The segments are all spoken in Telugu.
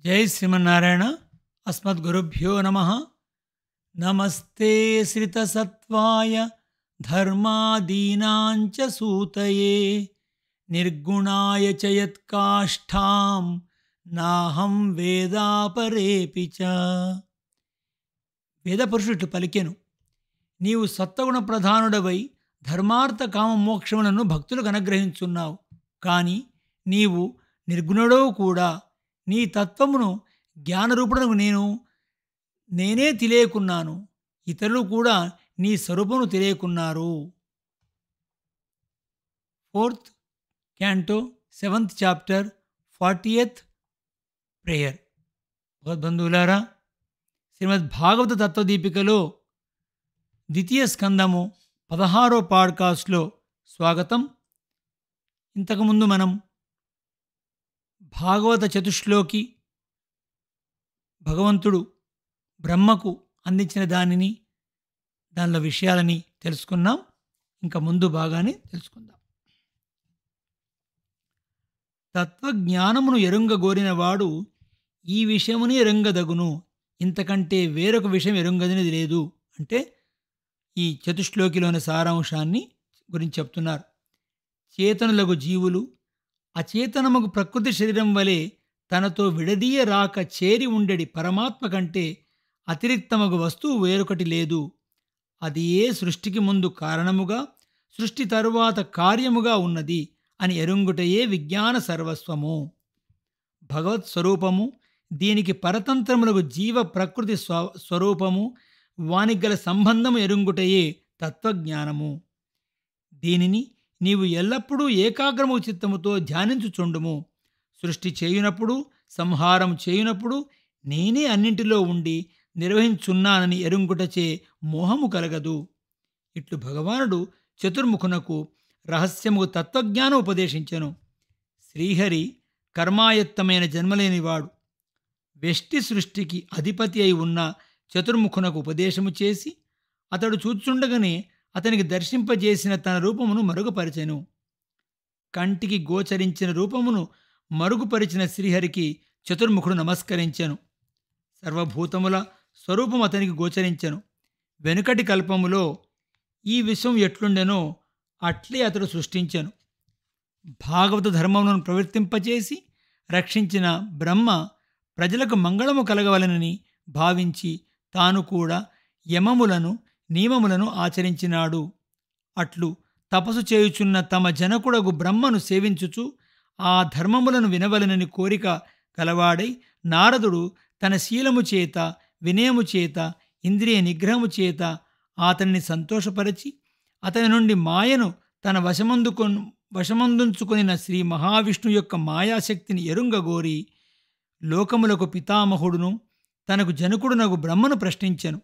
జై శ్రీమన్నారాయణ. అస్మద్గురుభ్యో నమ. నమస్తే శ్రితసత్వాయ ధర్మాదీనాంచ సూతయే నిర్గుణాయ చ యత్కాష్ఠాం నాహం వేదాపరేపి చ. వేదపురుషుడు పలికెను, నీవు సత్వగుణ ప్రధానుడవై ధర్మార్థ కామ మోక్షములను భక్తులకు అనుగ్రహించున్నావు. కానీ నీవు నిర్గుణుడవు కూడా. నీ తత్వమును జ్ఞానరూపుడను నేనే తెలియకున్నాను. ఇతరులు కూడా నీ స్వరూపమును తెలియకున్నారు. 4th Canto 7th Chapter 40th Prayer. భగవద్బంధువులారా, శ్రీమద్ భాగవత తత్వదీపికలో ద్వితీయ స్కందము 16వ పాడ్కాస్ట్లో స్వాగతం. ఇంతకుముందు మనం భాగవత చతుశ్లోకి భగవంతుడు బ్రహ్మకు అందించిన దానిలో విషయాలని తెలుసుకున్నాం. ఇంకా ముందు బాగానే తెలుసుకుందాం. తత్వజ్ఞానమును ఎరుంగగోరినవాడు ఈ విషయముని ఎరుంగదగును, ఇంతకంటే వేరొక విషయం ఎరుంగదనేది లేదు అంటే ఈ చతుశ్లోకిలోని సారాంశాన్ని గురించి చెప్తున్నారు. చేతనులకు జీవులు అచేతనముకు ప్రకృతి శరీరం వలె తనతో విడదీయ రాక చేరి ఉండెడి పరమాత్మ కంటే అతిరిక్తమగు వస్తువు వేరొకటి లేదు. అది ఏ సృష్టికి ముందు కారణముగా, సృష్టి తరువాత కార్యముగా ఉన్నది అని ఎరుంగుటయే విజ్ఞాన సర్వస్వము. భగవత్ స్వరూపము, దీనికి పరతంత్రములకు జీవ ప్రకృతి స్వరూపము, వానికి గల సంబంధము ఎరుంగుటయే తత్వజ్ఞానము. దీనిని నీవు ఎల్లప్పుడూ ఏకాగ్రము చిత్తముతో ధ్యానించుచుండుము. సృష్టి చేయునప్పుడు, సంహారం చేయునప్పుడు నేనే అన్నింటిలో ఉండి నిర్వహించున్నానని ఎరుంగుటచే మోహము కలగదు. ఇట్లు భగవానుడు చతుర్ముఖునకు రహస్యము తత్వజ్ఞానం ఉపదేశించెను. శ్రీహరి కర్మాయత్తమైన జన్మలేనివాడు. వెష్టి సృష్టికి అధిపతి అయి ఉన్న చతుర్ముఖునకు ఉపదేశము చేసి అతడు చూచుండగానే అతనికి దర్శింపజేసిన తన రూపమును మరుగుపరిచెను. కంటికి గోచరించిన రూపమును మరుగుపరిచిన శ్రీహరికి చతుర్ముఖుడు నమస్కరించెను. సర్వభూతముల స్వరూపం అతనికి గోచరించెను. వెనుకటి కల్పములో ఈ విశ్వం ఎట్లుండెనో అట్లే అతడు సృష్టించెను. భాగవత ధర్మములను ప్రవర్తింపచేసి రక్షించిన బ్రహ్మ ప్రజలకు మంగళము కలగవలనని భావించి తాను కూడా యమములను నియమములను ఆచరించినాడు. అట్లు తపస్సు చేయుచున్న తమ జనకుడగు బ్రహ్మను సేవించుచు ఆ ధర్మములను వినవలనని కోరిక కలవాడై నారదుడు తన శీలము చేత, వినయము చేత, ఇంద్రియ నిగ్రహము చేత అతనిని సంతోషపరచి అతని నుండి మాయను తన వశమందుంచుకొనిన శ్రీ మహావిష్ణు యొక్క మాయాశక్తిని ఎరుంగగోరి లోకములకు పితామహుడును తనకు జనకుడునగు బ్రహ్మను ప్రశ్నించెను.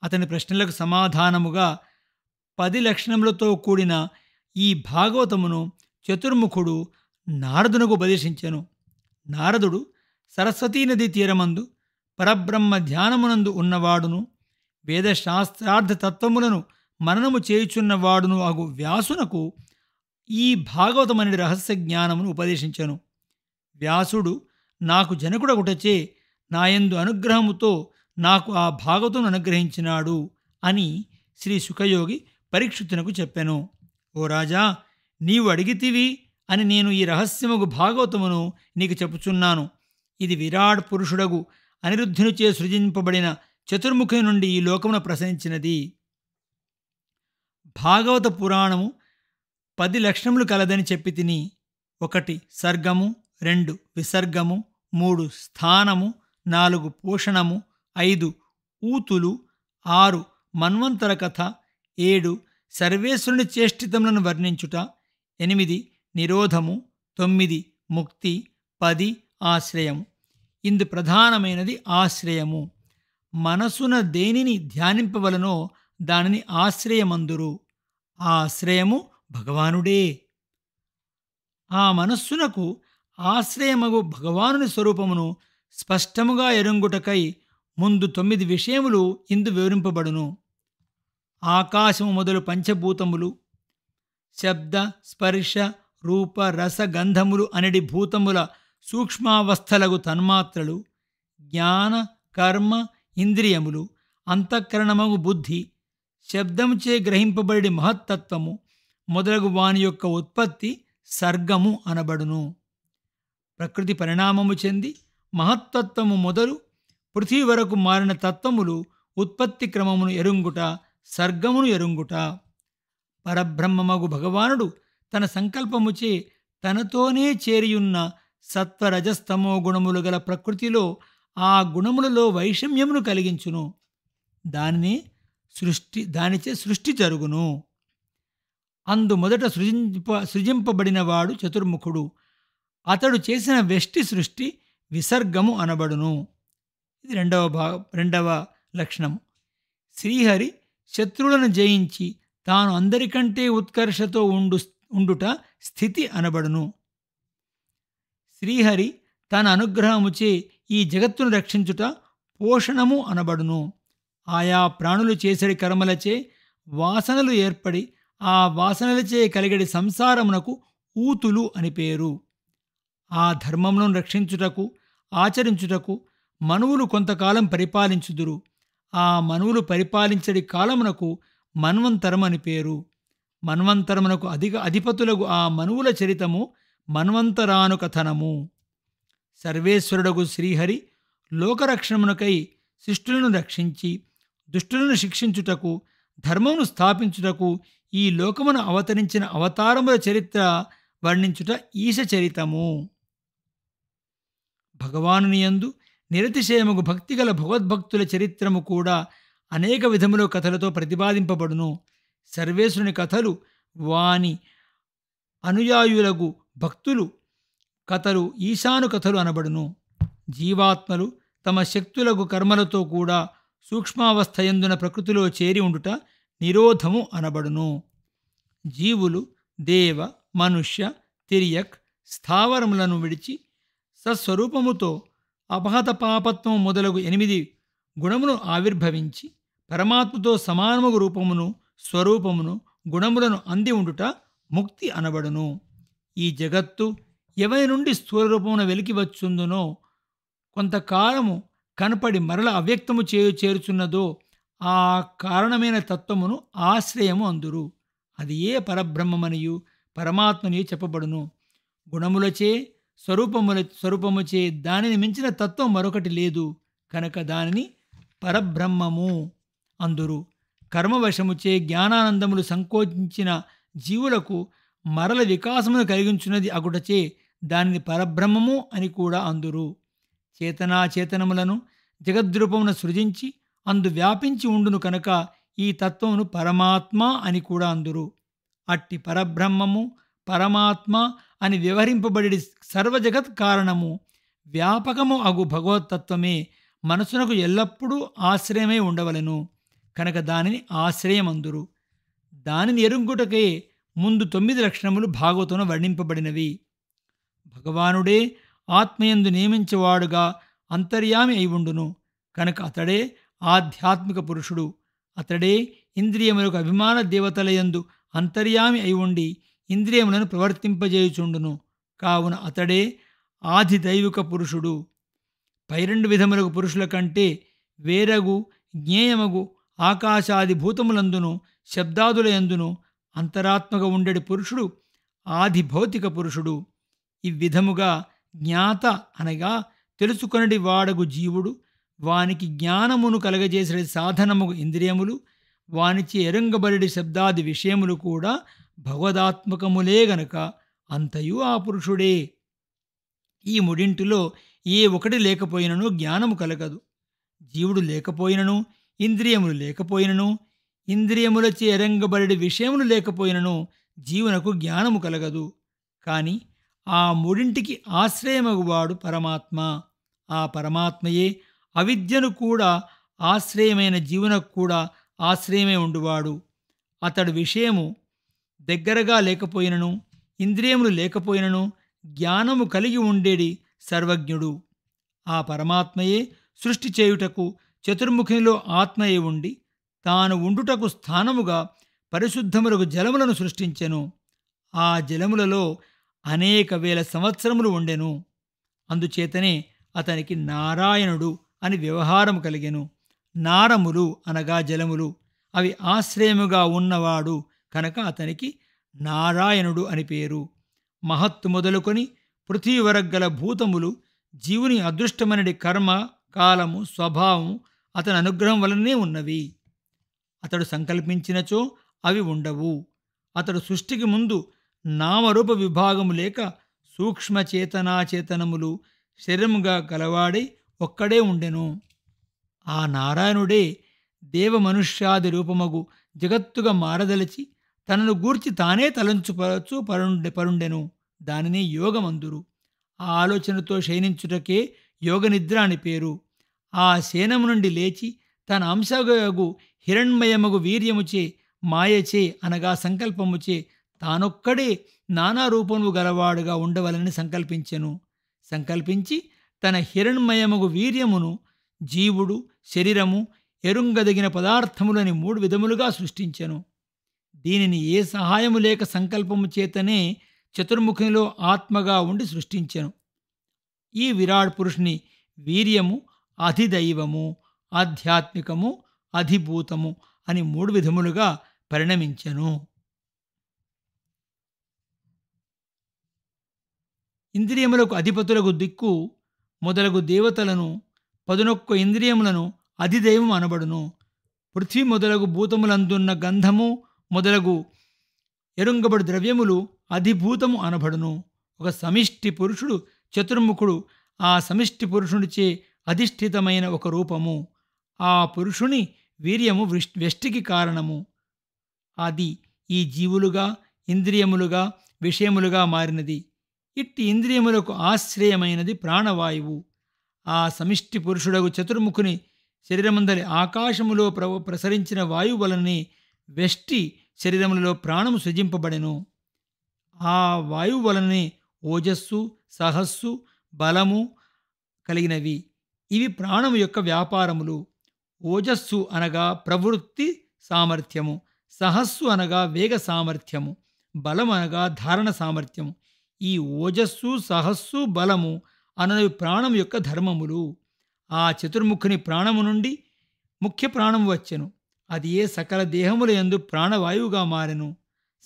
అతని ప్రశ్నలకు సమాధానముగా 10 లక్షణములతో కూడిన ఈ భాగవతమును చతుర్ముఖుడు నారదునకు ఉపదేశించెను. నారదుడు సరస్వతీ నదీ తీరమందు పరబ్రహ్మ ధ్యానమునందు ఉన్నవాడును, వేదశాస్త్రార్థ తత్వములను మననము చేయుచున్నవాడును అగు వ్యాసునకు ఈ భాగవతమనే రహస్య జ్ఞానమును ఉపదేశించెను. వ్యాసుడు నాకు జనకుడగుటచే నాయందు అనుగ్రహముతో నాకు ఆ భాగవతం అనుగ్రహించినాడు అని శ్రీ శుకయోగి పరీక్షితునకు చెప్పెను. ఓ రాజా, నీవు అడిగితివి అని నేను ఈ రహస్యముగు భాగవతమును నీకు చెప్పుచున్నాను. ఇది విరాట్ పురుషుడగు అనిరుద్ధునిచే సృజింపబడిన చతుర్ముఖి నుండి ఈ లోకమున ప్రసరించినది. భాగవత పురాణము 10 లక్షణములు కలదని చెప్పి తిని. 1 సర్గము, 2 విసర్గము, 3 స్థానము, 4 పోషణము, 5 ఊతులు, 6 మన్వంతర కథ, 7 సర్వేశ్వరుని చేష్టితములను వర్ణించుట, 8 నిరోధము, 9 ముక్తి, 10 ఆశ్రయము. ఇందు ప్రధానమైనది ఆశ్రయము. మనసున దేనిని ధ్యానింపవలనో దానిని ఆశ్రయమందురు. ఆ ఆశ్రయము భగవానుడే. ఆ మనస్సునకు ఆశ్రయమగు భగవానుని స్వరూపమును స్పష్టముగా ఎరుంగుటకై ముందు 9 విషయములు ఇందు వివరింపబడును. ఆకాశము మొదలు పంచభూతములు, శబ్ద స్పర్శ రూప రస గంధములు అనడి భూతముల సూక్ష్మావస్థలగు తన్మాత్రలు, జ్ఞాన కర్మ ఇంద్రియములు, అంతఃకరణమగు బుద్ధి, శబ్దముచే గ్రహింపబడి మహత్తత్వము మొదలగు వాని యొక్క ఉత్పత్తి సర్గము అనబడును. ప్రకృతి పరిణామము చెంది మహత్తత్వము మొదలు పృథ్వీ వరకు మారిన తత్వములు ఉత్పత్తి క్రమమును ఎరుంగుట సర్గమును ఎరుంగుట. పరబ్రహ్మమగు భగవానుడు తన సంకల్పముచే తనతోనే చేరియున్న సత్వరజస్తమో గుణములు గల ప్రకృతిలో ఆ గుణములలో వైషమ్యమును కలిగించును. దానిచే సృష్టి జరుగును. అందు మొదట సృజింపబడినవాడు చతుర్ముఖుడు. అతడు చేసిన వెష్టి సృష్టి విసర్గము అనబడును. ఇది రెండవ లక్షణము. శ్రీహరి శత్రువులను జయించి తాను అందరికంటే ఉత్కర్షతో ఉండుట స్థితి అనబడును. శ్రీహరి తన అనుగ్రహముచే ఈ జగత్తును రక్షించుట పోషణము అనబడును. ఆయా ప్రాణులు చేసడి కర్మలచే వాసనలు ఏర్పడి ఆ వాసనలచే కలిగడి సంసారమునకు ఊతులు అని పేరు. ఆ ధర్మములను రక్షించుటకు ఆచరించుటకు మనువులు కొంతకాలం పరిపాలించుదురు. ఆ మనువులు పరిపాలించడి కాలమునకు మన్వంతరం అని పేరు. మన్వంతరమునకు అధిపతులకు ఆ మనువుల చరితము మన్వంతరానుకథనము. సర్వేశ్వరుడగు శ్రీహరి లోకరక్షణమునకై శిష్టులను రక్షించి దుష్టులను శిక్షించుటకు ధర్మమును స్థాపించుటకు ఈ లోకమును అవతరించిన అవతారముల చరిత్ర వర్ణించుట ఈశ చరితము. భగవానుని యందు నిరతిశయముగు భక్తిగల భగవద్భక్తుల చరిత్రము కూడా అనేక విధముల కథలతో ప్రతిపాదింపబడును. సర్వేశ్వరుని కథలు వాని అనుయాయులగు భక్తులు కథలు ఈశాను కథలు అనబడును. జీవాత్మలు తమ శక్తులకు కర్మలతో కూడా సూక్ష్మావస్థయందున ప్రకృతిలో చేరి ఉండుట నిరోధము అనబడును. జీవులు దేవ మనుష్య తిర్యక్ స్థావరములను విడిచి సస్వరూపముతో అపహత పాపత్వం మొదలగు 8 గుణమును ఆవిర్భవించి పరమాత్మతో సమానముగు రూపమును స్వరూపమును గుణములను అంది ఉండుట ముక్తి అనబడును. ఈ జగత్తు ఎవరి నుండి స్థూలరూపమున వెలికి వచ్చుందునో కొంతకాలము కనపడి మరల అవ్యక్తము చేరుచున్నదో ఆ కారణమైన తత్వమును ఆశ్రయము అందురు. అది ఏ పరబ్రహ్మమనియు పరమాత్మనియు చెప్పబడును. గుణములచే స్వరూపముచే దానిని మించిన తత్వం మరొకటి లేదు కనుక దానిని పరబ్రహ్మము అందురు. కర్మవశముచే జ్ఞానానందములు సంకోచించిన జీవులకు మరల వికాసమును కలిగించున్నది అగుటచే దానిని పరబ్రహ్మము అని కూడా అందురు. చేతనాచేతనములను జగద్రూపమున సృజించి అందు వ్యాపించి ఉండును కనుక ఈ తత్వమును పరమాత్మ అని కూడా అందురు. అట్టి పరబ్రహ్మము పరమాత్మ అని వ్యవహరింపబడి సర్వజగత్ కారణము వ్యాపకము అగు భగవత్తత్వమే మనసునకు ఎల్లప్పుడూ ఆశ్రయమై ఉండవలెను కనుక దానిని ఆశ్రయమందురు. దానిని ఎరుంగుటకే ముందు 9 లక్షణములు భాగవతంలో వర్ణింపబడినవి. భగవానుడే ఆత్మయందు నియమించేవాడుగా అంతర్యామి అయి ఉండును కనుక అతడే ఆధ్యాత్మిక పురుషుడు. అతడే ఇంద్రియములకు అభిమాన దేవతలయందు అంతర్యామి అయి ఉండి ఇంద్రియములను ప్రవర్తింపజేయుచుండును. కావున అతడే ఆది దైవిక పురుషుడు. 12 విధములకు పురుషుల కంటే వేరగు జ్ఞేయమగు ఆకాశాది భూతములందును శబ్దాదులయందును అంతరాత్మగా ఉండేటి పురుషుడు ఆది భౌతిక పురుషుడు. ఈ విధముగా జ్ఞాత అనగా తెలుసుకొనడి వాడగు జీవుడు, వానికి జ్ఞానమును కలగజేసే సాధనముగు ఇంద్రియములు, వానిచే ఎరంగబడి శబ్దాది విషయములు కూడా భగవదాత్మకములే గనక అంతయు ఆ పురుషుడే. ఈ మూడింటిలో ఏ ఒకటి లేకపోయినను జ్ఞానము కలగదు. జీవుడు లేకపోయినను ఇంద్రియములు లేకపోయినను, ఇంద్రియములచే ఎరంగబడి విషయములు లేకపోయినను జీవునకు జ్ఞానము కలగదు. కాని ఆ మూడింటికి ఆశ్రయమగువాడు పరమాత్మ. ఆ పరమాత్మయే అవిద్యను కూడా ఆశ్రయమైన జీవునకు కూడా ఆశ్రయమై ఉండువాడు. అతడు విషయము దగ్గరగా లేకపోయినను ఇంద్రియములు లేకపోయినను జ్ఞానము కలిగి ఉండేడి సర్వజ్ఞుడు. ఆ పరమాత్మయే సృష్టి చేయుటకు చతుర్ముఖిలో ఆత్మయే ఉండి తాను ఉండుటకు స్థానముగా పరిశుద్ధములకు జలములను సృష్టించెను. ఆ జలములలో అనేక వేల సంవత్సరములు ఉండెను. అందుచేతనే అతనికి నారాయణుడు అని వ్యవహారం కలిగెను. నారములు అనగా జలములు, అవి ఆశ్రయముగా ఉన్నవాడు కనుక అతనికి నారాయణుడు అని పేరు. మహత్తు మొదలుకొని పృథ్వీ వరకు గల భూతములు జీవుని అదృష్టమనడి కర్మ, కాలము, స్వభావం అతని అనుగ్రహం వలనే ఉన్నవి. అతడు సంకల్పించినచో అవి ఉండవు. అతడు సృష్టికి ముందు నామరూప విభాగము లేక సూక్ష్మచేతనాచేతనములు శరీరముగా గలవాడై ఒక్కడే ఉండెను. ఆ నారాయణుడే దేవమనుష్యాది రూపమగు జగత్తుగా మారదలిచి తనను గూర్చి తానే తలంచుపరచు పరుండెను. దానిని యోగమందురు. ఆ ఆలోచనతో శయనించుటకే యోగనిద్ర అని పేరు. ఆ శయనము నుండి లేచి తన అంశగు హిరణ్మయమగు వీర్యముచే, మాయచే అనగా సంకల్పముచే తానొక్కడే నానా రూపములు గలవాడుగా ఉండవలని సంకల్పించెను. సంకల్పించి తన హిరణ్మయమగు వీర్యమును జీవుడు, శరీరము, ఎరుంగదగిన పదార్థములని 3 విధములుగా సృష్టించెను. దీనిని ఏ సహాయము లేక సంకల్పము చేతనే చతుర్ముఖిలో ఆత్మగా ఉండి సృష్టించెను. ఈ విరాట్ పురుషుని వీర్యము అధిదైవము, ఆధ్యాత్మికము, అధిభూతము అని 3 విధములుగా పరిణమించెను. ఇంద్రియములకు అధిపతులకు దిక్కు మొదలగు దేవతలను 11 ఇంద్రియములను అధిదైవం అనబడును. పృథ్వీ మొదలగు భూతములందున్న గంధము మొదలగు ఎరుంగబడు ద్రవ్యములు అధిభూతము అనబడును. ఒక సమిష్టి పురుషుడు చతుర్ముఖుడు, ఆ సమిష్టి పురుషునిచే అధిష్ఠితమైన ఒక రూపము. ఆ పురుషుని వీర్యము వ్యష్టికి కారణము. అది ఈ జీవులుగా, ఇంద్రియములుగా, విషయములుగా మారినది. ఇట్టి ఇంద్రియములకు ఆశ్రయమైనది ప్రాణవాయువు. ఆ సమిష్టి పురుషుడగు చతుర్ముఖుని శరీరమందలి ఆకాశములో ప్రసరించిన వాయువు వలనే వ్యష్టి శరీరములలో ప్రాణము సృజింపబడెను. ఆ వాయువు వలనే ఓజస్సు, సహస్సు, బలము కలిగినవి. ఇవి ప్రాణము యొక్క వ్యాపారములు. ఓజస్సు అనగా ప్రవృత్తి సామర్థ్యము, సహస్సు అనగా వేగ సామర్థ్యము, బలం అనగా ధారణ సామర్థ్యము. ఈ ఓజస్సు, సహస్సు, బలము అనవి ప్రాణం యొక్క ధర్మములు. ఆ చతుర్ముఖుని ప్రాణము నుండి ముఖ్య ప్రాణము వచ్చెను. అది ఏ సకల దేహముల యందు ప్రాణవాయువుగా మారెను.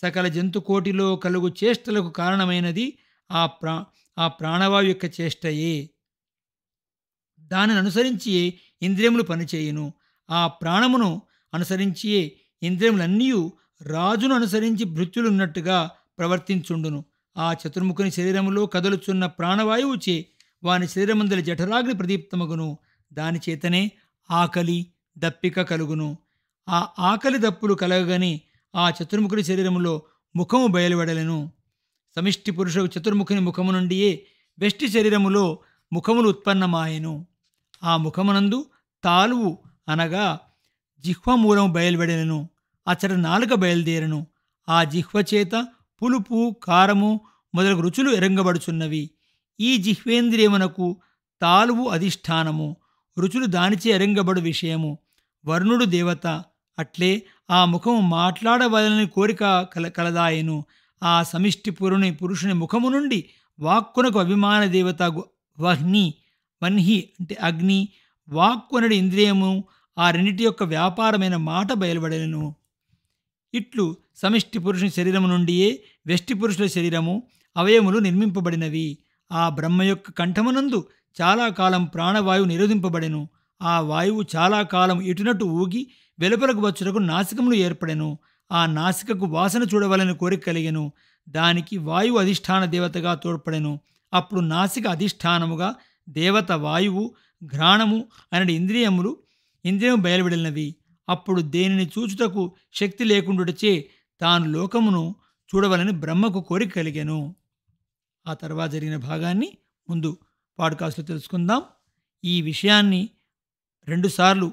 సకల జంతుకోటిలో కలుగు చేష్టలకు కారణమైనది ఆ ప్రాణవాయు యొక్క చేష్టయే. దానిని అనుసరించియే ఇంద్రియములు పనిచేయును. ఆ ప్రాణమును అనుసరించియే ఇంద్రియములన్నీ రాజును అనుసరించి భృత్యులున్నట్టుగా ప్రవర్తించుండును. ఆ చతుర్ముఖుని శరీరములో కదలుచున్న ప్రాణవాయువుచే వాని శరీరమందలి జఠరాగ్ని ప్రదీప్తమగును. దానిచేతనే ఆకలి, దప్పిక కలుగును. ఆ ఆకలి దప్పులు కలగని ఆ చతుర్ముఖుని శరీరములో ముఖము బయలువడలెను. సమిష్టి పురుషుడు చతుర్ముఖుని ముఖము నుండియే వెష్టి శరీరములో ముఖములు ఉత్పన్నమాయెను. ఆ ముఖమునందు తాలువు అనగా జిహ్వమూలము బయలువడెను. అచ్చట నాలుక బయలుదేరను. ఆ జిహ్వ చేత పులుపు, కారము మొదలగు రుచులు ఎరంగబడుచున్నవి. ఈ జిహ్వేంద్రియమునకు తాలువు అధిష్టానము, రుచులు దానిచే ఎరంగబడు విషయము. వర్ణుడు దేవత, అట్లే ఆ ముఖము మాట్లాడవలనని కోరిక కలదాయెను. ఆ సమిష్టి పురుషుని ముఖము నుండి వాక్కునకు అభిమాన దేవత వహ్ని అంటే అగ్ని, వాక్కు అనడి ఇంద్రియము, ఆ రెండిటి యొక్క వ్యాపారమైన మాట బయలువడెను. ఇట్లు సమిష్టి పురుషుని శరీరము నుండియే వెష్టి పురుషుల శరీరము, అవయములు నిర్మింపబడినవి. ఆ బ్రహ్మ యొక్క కంఠమునందు చాలా కాలం ప్రాణవాయువు నిరోధింపబడెను. ఆ వాయువు చాలా కాలం ఇటునట్టు ఊగి వెలుపలకు వచ్చుటకు నాసికములు ఏర్పడెను. ఆ నాసికకు వాసన చూడవలని కోరిక కలిగెను. దానికి వాయువు అధిష్టాన దేవతగా తోడ్పడెను. అప్పుడు నాసిక అధిష్టానముగా దేవత వాయువు, ఘ్రాణము అనడి ఇంద్రియం బయలువెడలినవి. అప్పుడు దేనిని చూచుటకు శక్తి లేకుండుటచే తాను లోకమును చూడవలని బ్రహ్మకు కోరిక కలిగెను. ఆ తర్వాత జరిగిన భాగాన్ని ముందు పాడ్కాస్ట్లో తెలుసుకుందాం. ఈ విషయాన్ని 2 సార్లు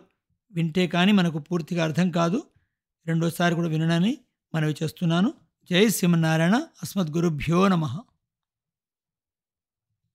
వింటే కానీ మనకు పూర్తిగా అర్థం కాదు. రెండోసారి కూడా వినడాన్ని మనవి చేస్తున్నాను. జై శ్రీమన్నారాయణ. అస్మద్గురుభ్యో నమః.